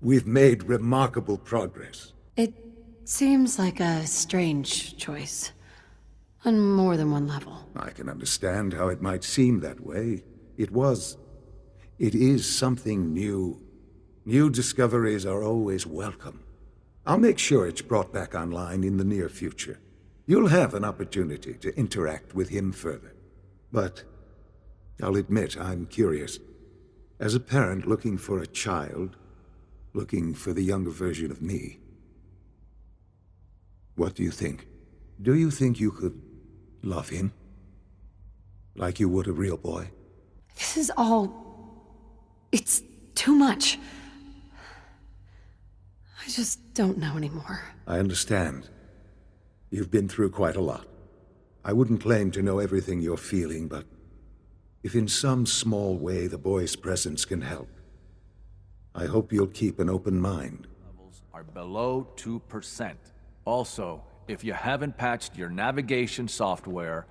We've made remarkable progress. It seems like a strange choice. On more than one level. I can understand how it might seem that way. It is something new. New discoveries are always welcome. I'll make sure it's brought back online in the near future. You'll have an opportunity to interact with him further. But I'll admit I'm curious. As a parent looking for a child, looking for the younger version of me, what do you think? Do you think you could love him? Like you would a real boy? This is all... it's too much. I just don't know anymore. I understand. You've been through quite a lot. I wouldn't claim to know everything you're feeling, but if in some small way the boy's presence can help, I hope you'll keep an open mind. Levels are below 2%. Also, if you haven't patched your navigation software,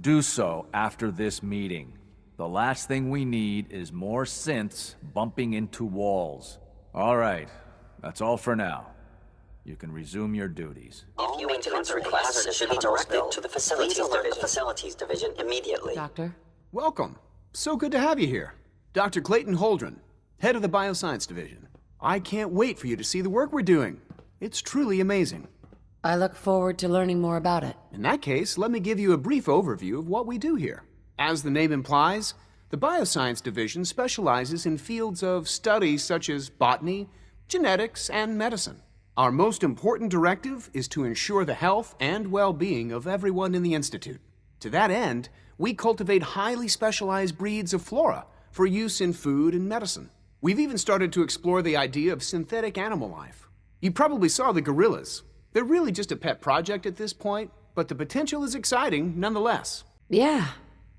do so after this meeting. The last thing we need is more synths bumping into walls. All right, that's all for now. You can resume your duties. If you maintenance requests should be directed to the facilities division immediately. Doctor? Welcome. So good to have you here. Dr. Clayton Holdren, head of the Bioscience Division. I can't wait for you to see the work we're doing. It's truly amazing. I look forward to learning more about it. In that case, let me give you a brief overview of what we do here. As the name implies, the Bioscience Division specializes in fields of study such as botany, genetics, and medicine. Our most important directive is to ensure the health and well-being of everyone in the Institute. To that end, we cultivate highly specialized breeds of flora for use in food and medicine. We've even started to explore the idea of synthetic animal life. You probably saw the gorillas. They're really just a pet project at this point, but the potential is exciting nonetheless. Yeah,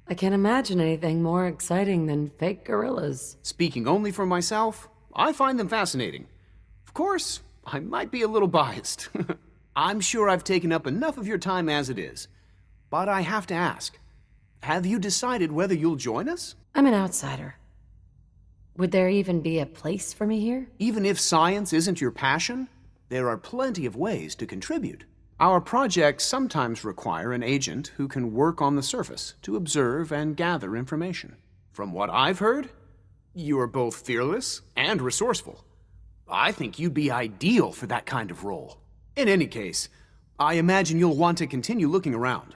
I can't imagine anything more exciting than fake gorillas. Speaking only for myself, I find them fascinating. Of course, I might be a little biased. I'm sure I've taken up enough of your time as it is. But I have to ask, have you decided whether you'll join us? I'm an outsider. Would there even be a place for me here? Even if science isn't your passion, there are plenty of ways to contribute. Our projects sometimes require an agent who can work on the surface to observe and gather information. From what I've heard, you are both fearless and resourceful. I think you'd be ideal for that kind of role. In any case, I imagine you'll want to continue looking around.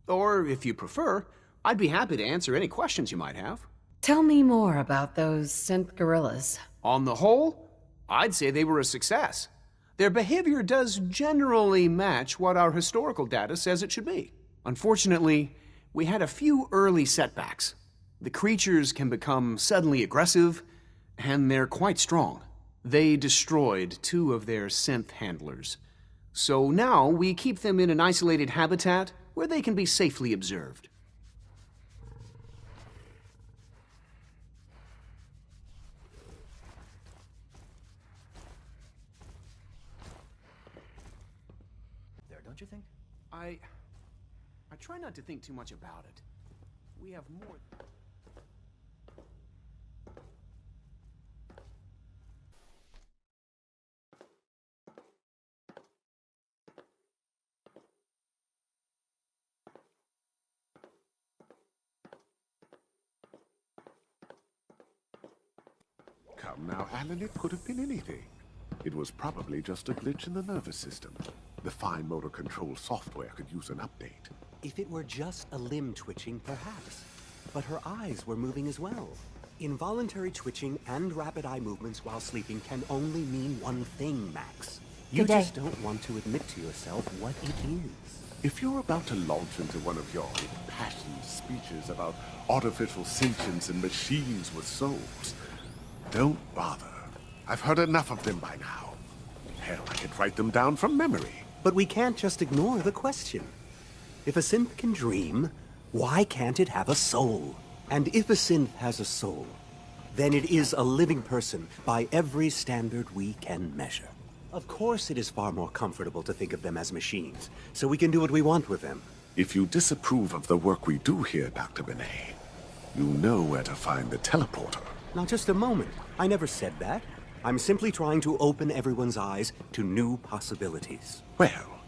Or, if you prefer, I'd be happy to answer any questions you might have. Tell me more about those synth gorillas. On the whole, I'd say they were a success. Their behavior does generally match what our historical data says it should be. Unfortunately, we had a few early setbacks. The creatures can become suddenly aggressive, and they're quite strong. They destroyed 2 of their synth handlers. So now we keep them in an isolated habitat where they can be safely observed. Don't you think? I try not to think too much about it. We have more... Come now, Alan, it could have been anything. It was probably just a glitch in the nervous system. The fine motor control software could use an update. If it were just a limb twitching, perhaps. But her eyes were moving as well. Involuntary twitching and rapid eye movements while sleeping can only mean one thing, Max. You just don't want to admit to yourself what it is. If you're about to launch into one of your impassioned speeches about artificial sentience and machines with souls, don't bother. I've heard enough of them by now. Hell, I could write them down from memory. But we can't just ignore the question. If a synth can dream, why can't it have a soul? And if a synth has a soul, then it is a living person by every standard we can measure. Of course it is far more comfortable to think of them as machines, so we can do what we want with them. If you disapprove of the work we do here, Dr. Benet, you know where to find the teleporter. Now just a moment. I never said that. I'm simply trying to open everyone's eyes to new possibilities. Well,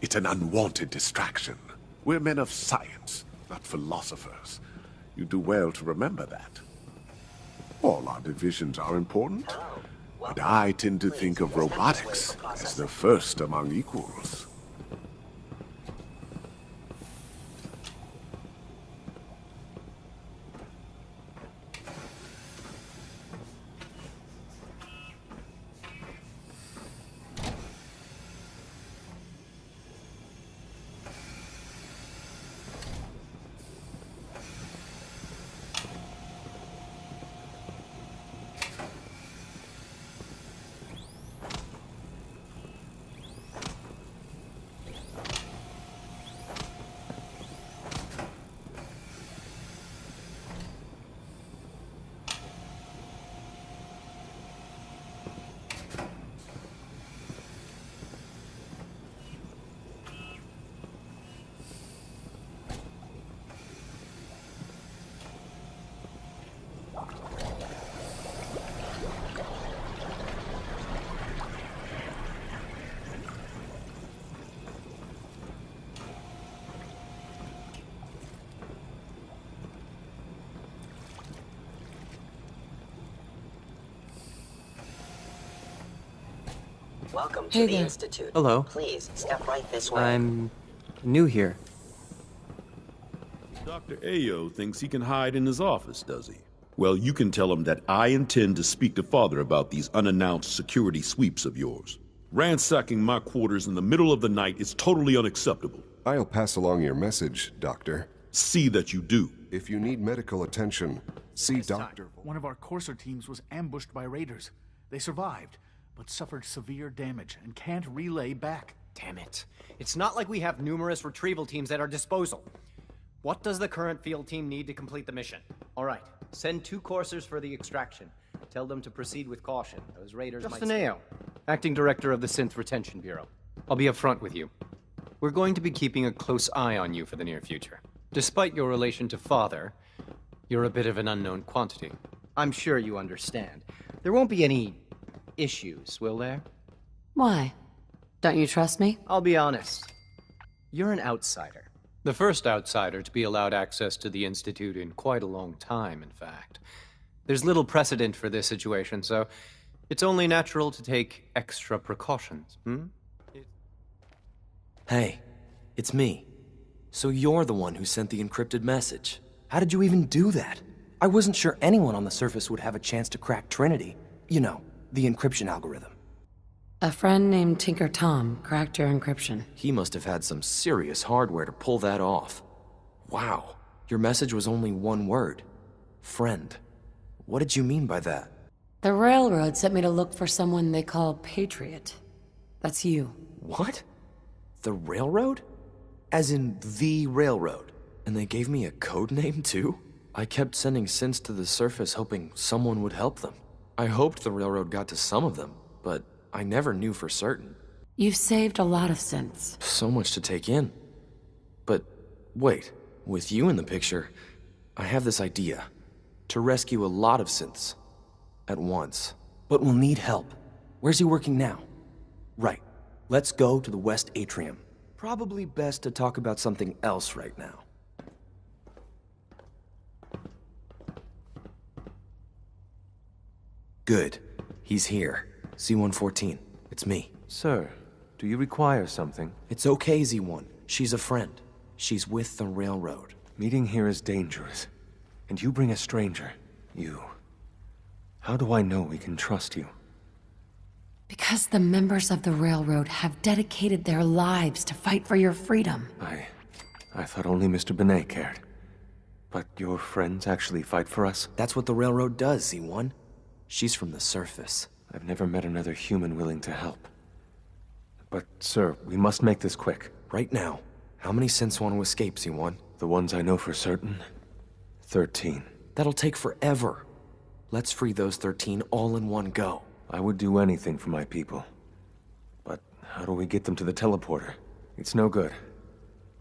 it's an unwanted distraction. We're men of science, not philosophers. You do well to remember that. All our divisions are important, but I tend to think of robotics as the first among equals. Welcome Hey to the there. Institute. Hello. Please, step right this way. I'm new here. Dr. Ayo thinks he can hide in his office, does he? Well, you can tell him that I intend to speak to Father about these unannounced security sweeps of yours. Ransacking my quarters in the middle of the night is totally unacceptable. I'll pass along your message, Doctor. See that you do. If you need medical attention, see This time, Dr. one of our courser teams was ambushed by raiders. They survived, but suffered severe damage and can't relay back. Damn it. It's not like we have numerous retrieval teams at our disposal. What does the current field team need to complete the mission? All right, send 2 coursers for the extraction. Tell them to proceed with caution. Those raiders Justin might... Ayo, Acting Director of the Synth Retention Bureau. I'll be upfront with you. We're going to be keeping a close eye on you for the near future. Despite your relation to Father, you're a bit of an unknown quantity. I'm sure you understand. There won't be any issues, will there? Why? Don't you trust me? I'll be honest. You're an outsider. The first outsider to be allowed access to the Institute in quite a long time, in fact. There's little precedent for this situation, so it's only natural to take extra precautions, Hey, it's me. So you're the one who sent the encrypted message. How did you even do that? I wasn't sure anyone on the surface would have a chance to crack Trinity. You know, the encryption algorithm. A friend named Tinker Tom cracked your encryption. He must have had some serious hardware to pull that off. Wow, your message was only one word. Friend. What did you mean by that? The railroad sent me to look for someone they call Patriot. That's you. What? The railroad? As in the railroad? And they gave me a code name too? I kept sending synths to the surface hoping someone would help them. I hoped the railroad got to some of them, but I never knew for certain. You've saved a lot of synths. So much to take in. But wait, with you in the picture, I have this idea. To rescue a lot of synths. At once. But we'll need help. Where's he working now? Right. Let's go to the West Atrium. Probably best to talk about something else right now. Good. He's here. C-114. It's me. Sir, do you require something? It's okay, Z-1. She's a friend. She's with the railroad. Meeting here is dangerous. And you bring a stranger. You. How do I know we can trust you? Because the members of the railroad have dedicated their lives to fight for your freedom. I thought only Mr. Benet cared. But your friends actually fight for us? That's what the railroad does, Z-1. She's from the surface. I've never met another human willing to help. But, sir, we must make this quick. Right now. How many synths want to escape, Z-1? The ones I know for certain? 13. That'll take forever. Let's free those 13 all in one go. I would do anything for my people. But how do we get them to the teleporter? It's no good.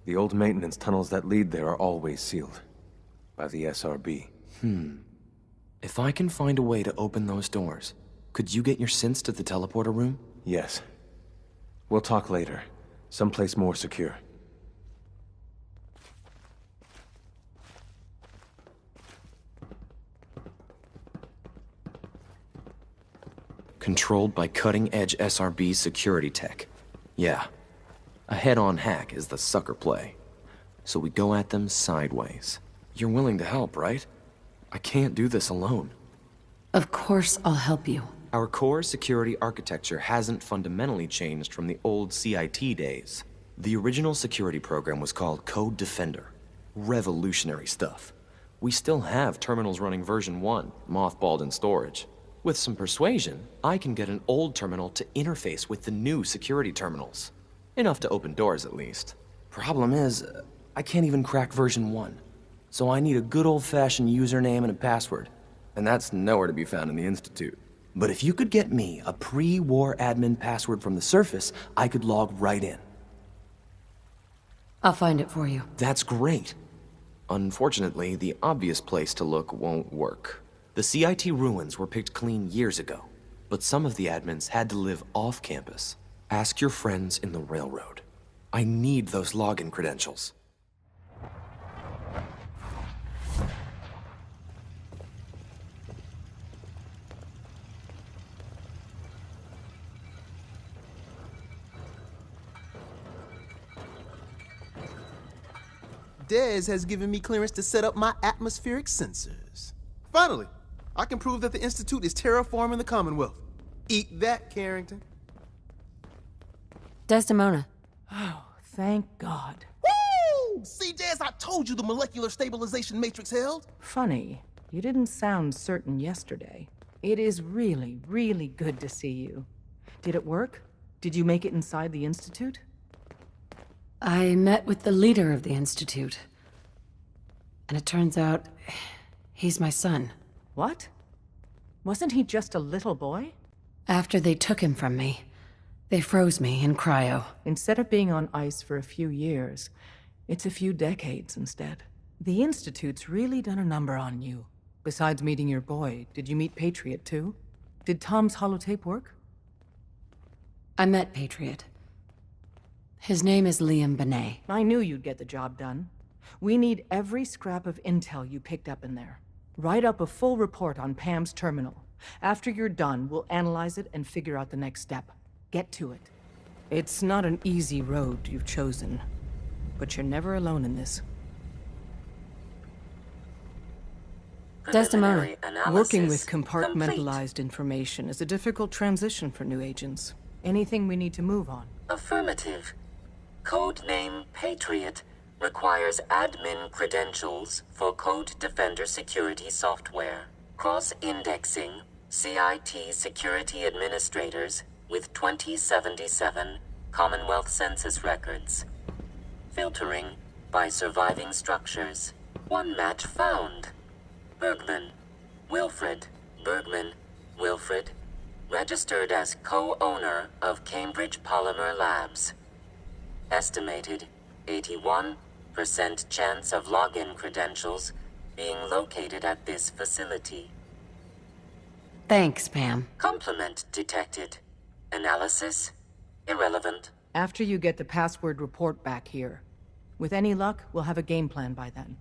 The old maintenance tunnels that lead there are always sealed. By the SRB. If I can find a way to open those doors, Could you get your synths to the teleporter room? Yes. We'll talk later. Someplace more secure. Controlled by cutting-edge SRB security tech. Yeah. A head-on hack is the sucker play. So we go at them sideways. You're willing to help, right? I can't do this alone. Of course I'll help you. Our core security architecture hasn't fundamentally changed from the old CIT days. The original security program was called Code Defender. Revolutionary stuff. We still have terminals running version 1, mothballed in storage. With some persuasion, I can get an old terminal to interface with the new security terminals. Enough to open doors, at least. Problem is, I can't even crack version 1. So I need a good old-fashioned username and a password. And that's nowhere to be found in the Institute. But if you could get me a pre-war admin password from the surface, I could log right in. I'll find it for you. That's great. Unfortunately, the obvious place to look won't work. The CIT ruins were picked clean years ago, but some of the admins had to live off campus. Ask your friends in the railroad. I need those login credentials. Dez has given me clearance to set up my atmospheric sensors. Finally, I can prove that the Institute is terraforming the Commonwealth. Eat that, Carrington. Desdemona. Oh, thank God. Woo! See, Dez, I told you the molecular stabilization matrix held. Funny, you didn't sound certain yesterday. It is really, really good to see you. Did it work? Did you make it inside the Institute? I met with the leader of the Institute. And it turns out, he's my son. What? Wasn't he just a little boy? After they took him from me, they froze me in cryo. Instead of being on ice for a few years, it's a few decades instead. The Institute's really done a number on you. Besides meeting your boy, did you meet Patriot too? Did Tom's holotape work? I met Patriot. His name is Liam Benet. I knew you'd get the job done. We need every scrap of intel you picked up in there. Write up a full report on Pam's terminal. After you're done, we'll analyze it and figure out the next step. Get to it. It's not an easy road you've chosen, but you're never alone in this. Desdemona. Working with compartmentalized information is a difficult transition for new agents. Anything we need to move on? Affirmative. Codename Patriot requires admin credentials for Code Defender security software. Cross-indexing CIT security administrators with 2077 Commonwealth Census records. Filtering by surviving structures. One match found. Bergman. Wilfred. Bergman. Wilfred. Registered as co-owner of Cambridge Polymer Labs. Estimated 81% chance of login credentials being located at this facility. Thanks, Pam. Complement detected. Analysis irrelevant. After you get the password report back here. With any luck, we'll have a game plan by then.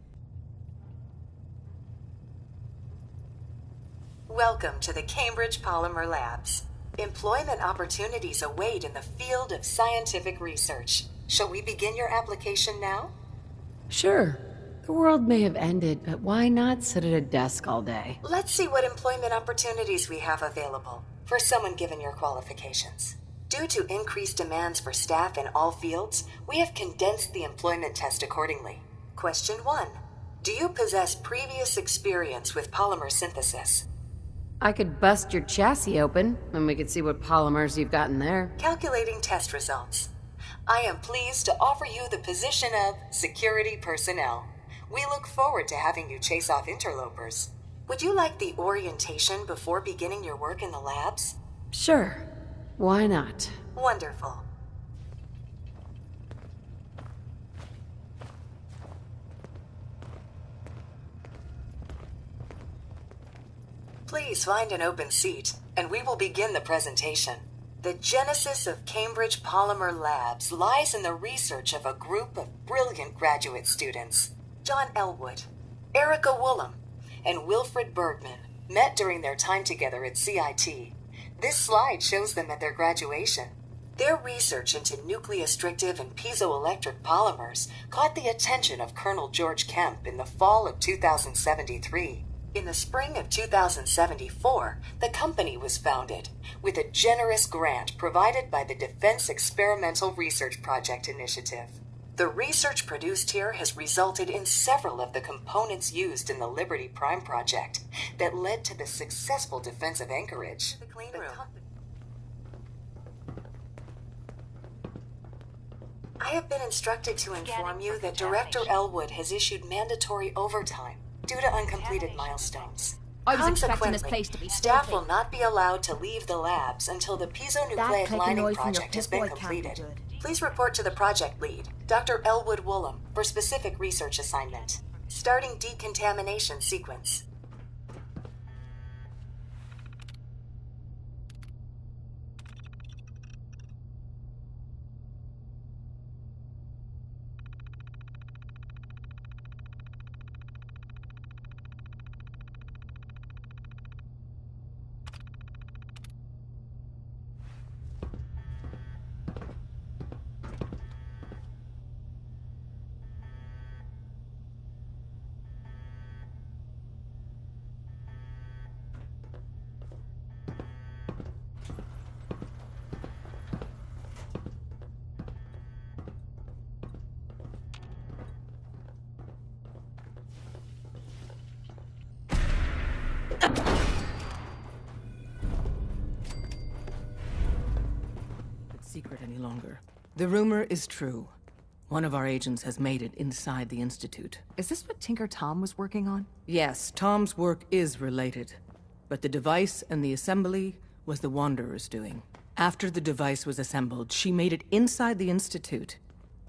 Welcome to the Cambridge Polymer Labs. Employment opportunities await in the field of scientific research. Shall we begin your application now? Sure. The world may have ended, but why not sit at a desk all day? Let's see what employment opportunities we have available for someone given your qualifications. Due to increased demands for staff in all fields, we have condensed the employment test accordingly. Question 1. Do you possess previous experience with polymer synthesis? I could bust your chassis open, and we could see what polymers you've got in there. Calculating test results. I am pleased to offer you the position of security personnel. We look forward to having you chase off interlopers. Would you like the orientation before beginning your work in the labs? Sure. Why not? Wonderful. Please find an open seat and we will begin the presentation. The genesis of Cambridge Polymer Labs lies in the research of a group of brilliant graduate students. John Elwood, Erica Woolham, and Wilfred Bergman met during their time together at CIT. This slide shows them at their graduation. Their research into nucleostrictive and piezoelectric polymers caught the attention of Colonel George Kemp in the fall of 2073. In the spring of 2074, the company was founded, with a generous grant provided by the Defense Experimental Research Project Initiative. The research produced here has resulted in several of the components used in the Liberty Prime project that led to the successful defense of Anchorage. The clean room. I have been instructed to inform you that Director Elwood has issued mandatory overtime due to uncompleted milestones. I was expecting this Consequently, place to be staff filthy. will not be allowed to leave the labs until the That piezonucleic clicking lining noise from your project has piss been boy can't be completed. good. Please report to the project lead, Dr. Elwood Woolham, for specific research assignment. Starting decontamination sequence. Secret any longer. The rumor is true. One of our agents has made it inside the Institute. Is this what Tinker Tom was working on? Yes, Tom's work is related. But the device and the assembly was the Wanderer's doing. After the device was assembled, she made it inside the Institute,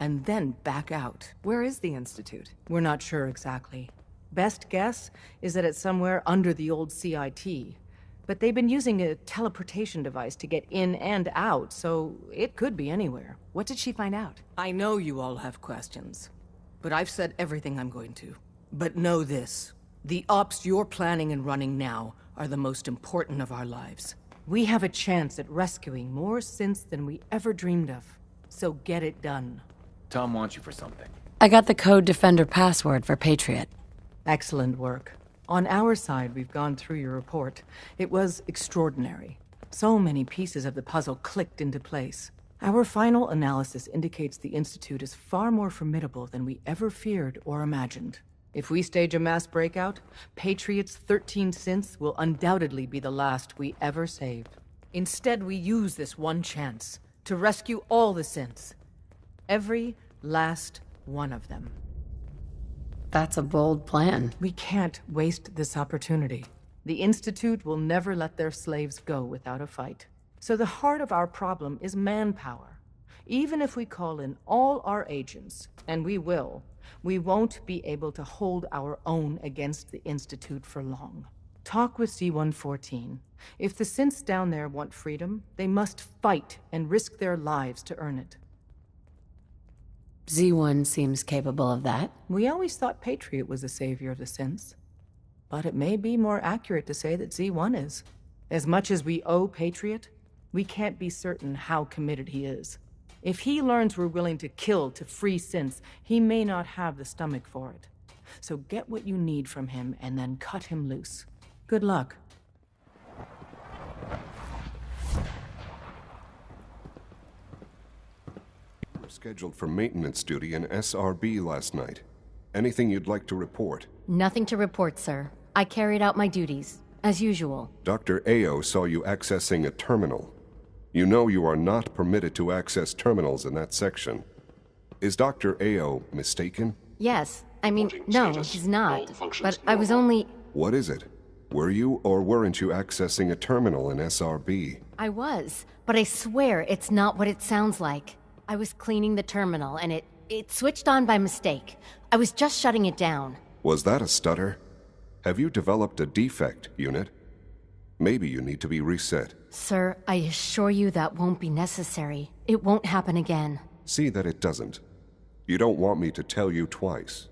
and then back out. Where is the Institute? We're not sure exactly. Best guess is that it's somewhere under the old CIT. But they've been using a teleportation device to get in and out, so it could be anywhere. What did she find out? I know you all have questions, but I've said everything I'm going to. But know this. The ops you're planning and running now are the most important of our lives. We have a chance at rescuing more synths than we ever dreamed of. So get it done. Tom wants you for something. I got the Code Defender password for Patriot. Excellent work. On our side, we've gone through your report. It was extraordinary. So many pieces of the puzzle clicked into place. Our final analysis indicates the Institute is far more formidable than we ever feared or imagined. If we stage a mass breakout, Patriot's 13 synths will undoubtedly be the last we ever save. Instead, we use this one chance to rescue all the synths. Every last one of them. That's a bold plan. We can't waste this opportunity. The Institute will never let their slaves go without a fight. So the heart of our problem is manpower. Even if we call in all our agents, and we will, we won't be able to hold our own against the Institute for long. Talk with C-114. If the synths down there want freedom, they must fight and risk their lives to earn it. Z1 seems capable of that. We always thought Patriot was the savior of the synths. But it may be more accurate to say that Z1 is. As much as we owe Patriot, we can't be certain how committed he is. If he learns we're willing to kill to free synths, he may not have the stomach for it. So get what you need from him and then cut him loose. Good luck. You were scheduled for maintenance duty in SRB last night. Anything you'd like to report? Nothing to report, sir. I carried out my duties, as usual. Dr. Ao saw you accessing a terminal. You know you are not permitted to access terminals in that section. Is Dr. Ao mistaken? Yes. I mean, no, he's not. But I was only... What is it? Were you or weren't you accessing a terminal in SRB? I was, but I swear it's not what it sounds like. I was cleaning the terminal, and it switched on by mistake. I was just shutting it down. Was that a stutter? Have you developed a defect, Unit? Maybe you need to be reset. Sir, I assure you that won't be necessary. It won't happen again. See that it doesn't. You don't want me to tell you twice.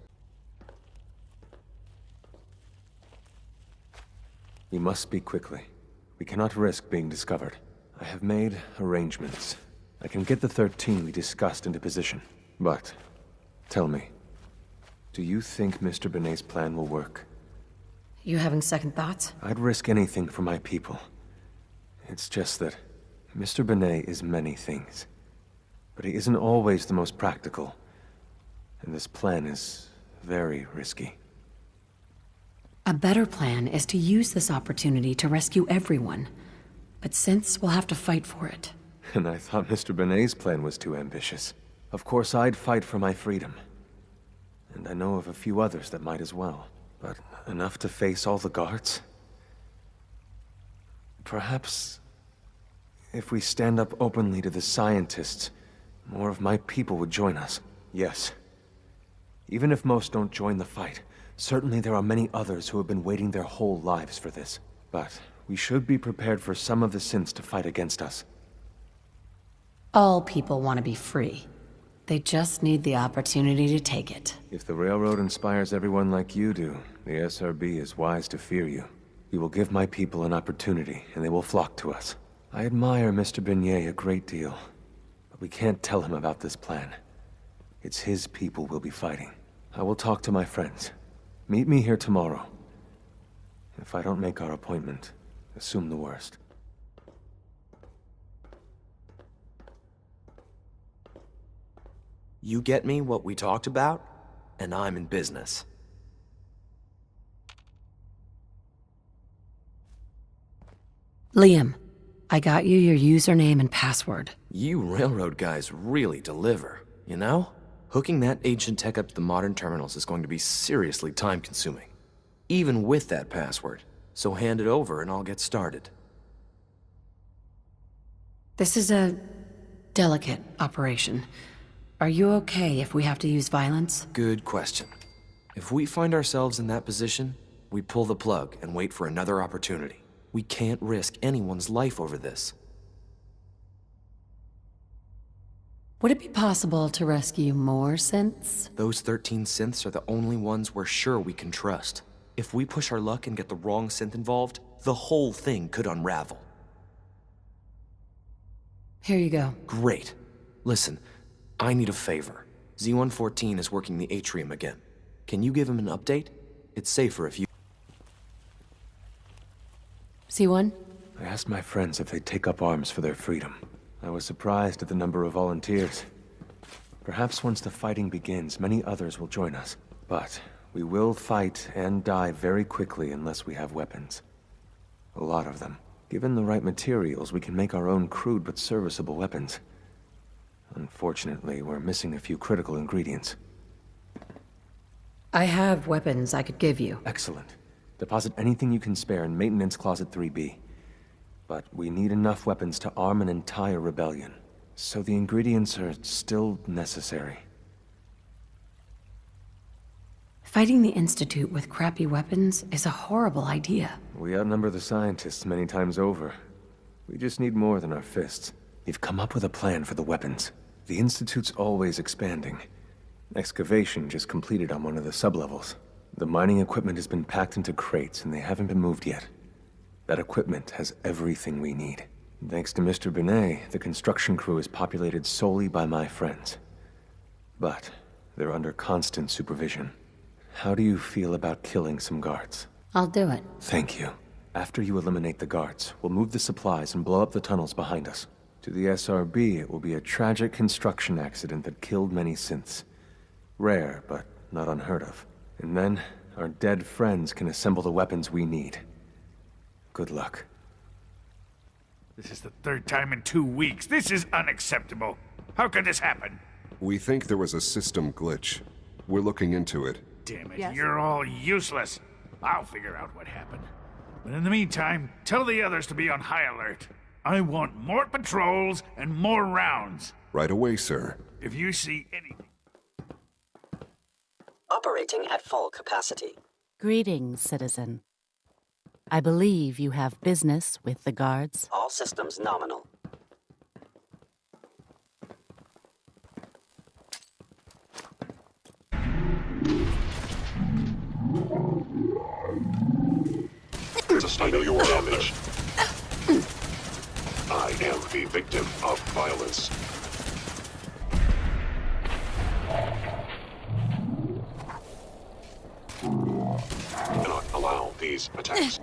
We must speak quickly. We cannot risk being discovered. I have made arrangements. I can get the 13 we discussed into position. But, tell me, do you think Mr. Benet's plan will work? You having second thoughts? I'd risk anything for my people. It's just that Mr. Benet is many things. But he isn't always the most practical. And this plan is very risky. A better plan is to use this opportunity to rescue everyone. But since we'll have to fight for it. And I thought Mr. Benet's plan was too ambitious. Of course I'd fight for my freedom. And I know of a few others that might as well. But enough to face all the guards? Perhaps if we stand up openly to the scientists, more of my people would join us. Yes. Even if most don't join the fight, certainly there are many others who have been waiting their whole lives for this. But we should be prepared for some of the synths to fight against us. All people want to be free. They just need the opportunity to take it. If the Railroad inspires everyone like you do, the SRB is wise to fear you. You will give my people an opportunity, and they will flock to us. I admire Mr. Benet a great deal, but we can't tell him about this plan. It's his people we'll be fighting. I will talk to my friends. Meet me here tomorrow. If I don't make our appointment, assume the worst. You get me what we talked about, and I'm in business. Liam, I got you your username and password. You railroad guys really deliver, you know? Hooking that ancient tech up to the modern terminals is going to be seriously time-consuming. Even with that password. So hand it over and I'll get started. This is a delicate operation. Are you okay if we have to use violence? Good question. If we find ourselves in that position, we pull the plug and wait for another opportunity. We can't risk anyone's life over this. Would it be possible to rescue more synths? Those 13 synths are the only ones we're sure we can trust. If we push our luck and get the wrong synth involved, the whole thing could unravel. Here you go. Great. Listen, I need a favor. Z-114 is working the atrium again. Can you give him an update? It's safer if you... C1? I asked my friends if they'd take up arms for their freedom. I was surprised at the number of volunteers. Perhaps once the fighting begins, many others will join us. But we will fight and die very quickly unless we have weapons. A lot of them. Given the right materials, we can make our own crude but serviceable weapons. Unfortunately, we're missing a few critical ingredients. I have weapons I could give you. Excellent. Deposit anything you can spare in Maintenance Closet 3B. But we need enough weapons to arm an entire rebellion. So the ingredients are still necessary. Fighting the Institute with crappy weapons is a horrible idea. We outnumber the scientists many times over. We just need more than our fists. We've come up with a plan for the weapons. The Institute's always expanding. Excavation just completed on one of the sublevels. The mining equipment has been packed into crates and they haven't been moved yet. That equipment has everything we need. Thanks to Mr. Benet, the construction crew is populated solely by my friends. But they're under constant supervision. How do you feel about killing some guards? I'll do it. Thank you. After you eliminate the guards, we'll move the supplies and blow up the tunnels behind us. To the SRB, it will be a tragic construction accident that killed many synths. Rare, but not unheard of. And then, our dead friends can assemble the weapons we need. Good luck. This is the third time in 2 weeks. This is unacceptable. How could this happen? We think there was a system glitch. We're looking into it. Damn it, Yes? you're all useless. I'll figure out what happened. But in the meantime, tell the others to be on high alert. I want more patrols and more rounds. Right away, sir. If you see anything... Operating at full capacity. Greetings, citizen. I believe you have business with the guards. All systems nominal. I know you are damaged. I am the victim of violence. Cannot allow these attacks.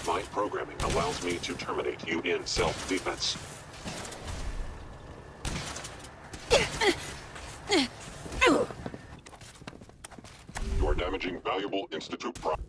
My programming allows me to terminate you in self-defense. You are damaging valuable Institute property.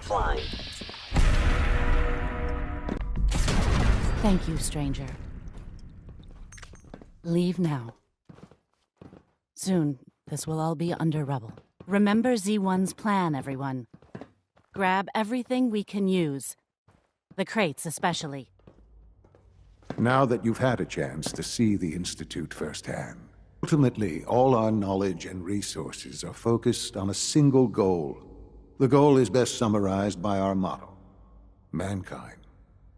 Flying. Thank you, stranger. Leave now. Soon, this will all be under rubble. Remember Z1's plan, everyone. Grab everything we can use. The crates, especially. Now that you've had a chance to see the Institute firsthand, ultimately, all our knowledge and resources are focused on a single goal. The goal is best summarized by our motto: mankind,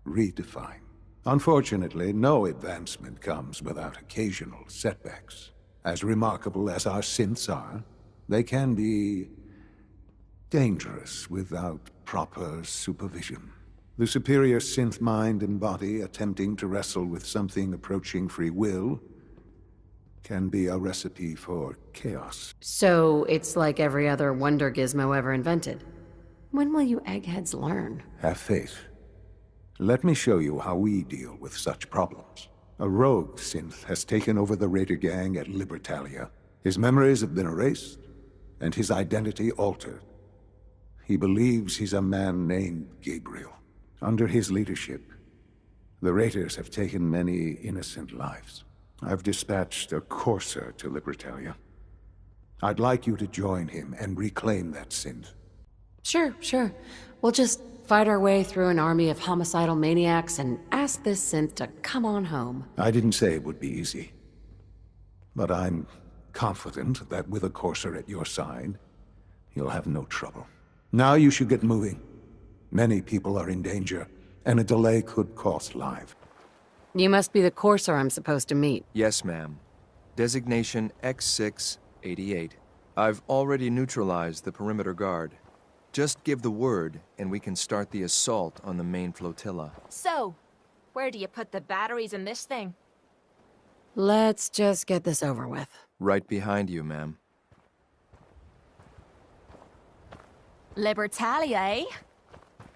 redefined. Unfortunately, no advancement comes without occasional setbacks. As remarkable as our synths are, they can be dangerous without proper supervision. The superior synth mind and body attempting to wrestle with something approaching free will can be a recipe for chaos. So it's like every other wonder gizmo ever invented. When will you eggheads learn? Have faith. Let me show you how we deal with such problems. A rogue synth has taken over the Raider gang at Libertalia. His memories have been erased, and his identity altered. He believes he's a man named Gabriel. Under his leadership, the Raiders have taken many innocent lives. I've dispatched a courser to Libertalia. I'd like you to join him and reclaim that synth. Sure. We'll just fight our way through an army of homicidal maniacs and ask this synth to come on home. I didn't say it would be easy. But I'm confident that with a courser at your side, you'll have no trouble. Now you should get moving. Many people are in danger, and a delay could cost lives. You must be the courser I'm supposed to meet. Yes, ma'am. Designation X688. I've already neutralized the perimeter guard. Just give the word, and we can start the assault on the main flotilla. So, where do you put the batteries in this thing? Let's just get this over with. Right behind you, ma'am. Libertalia, eh?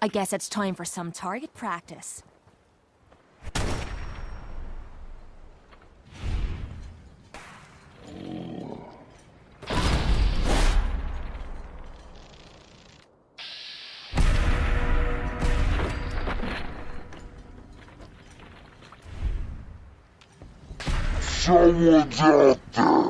I guess it's time for some target practice. Someone's out there!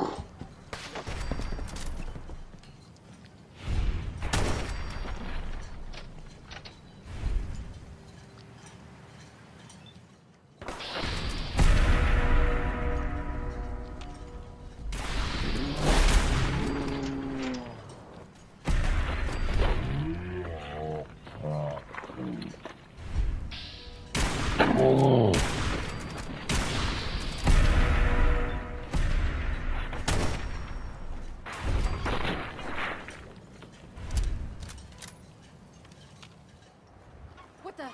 What the?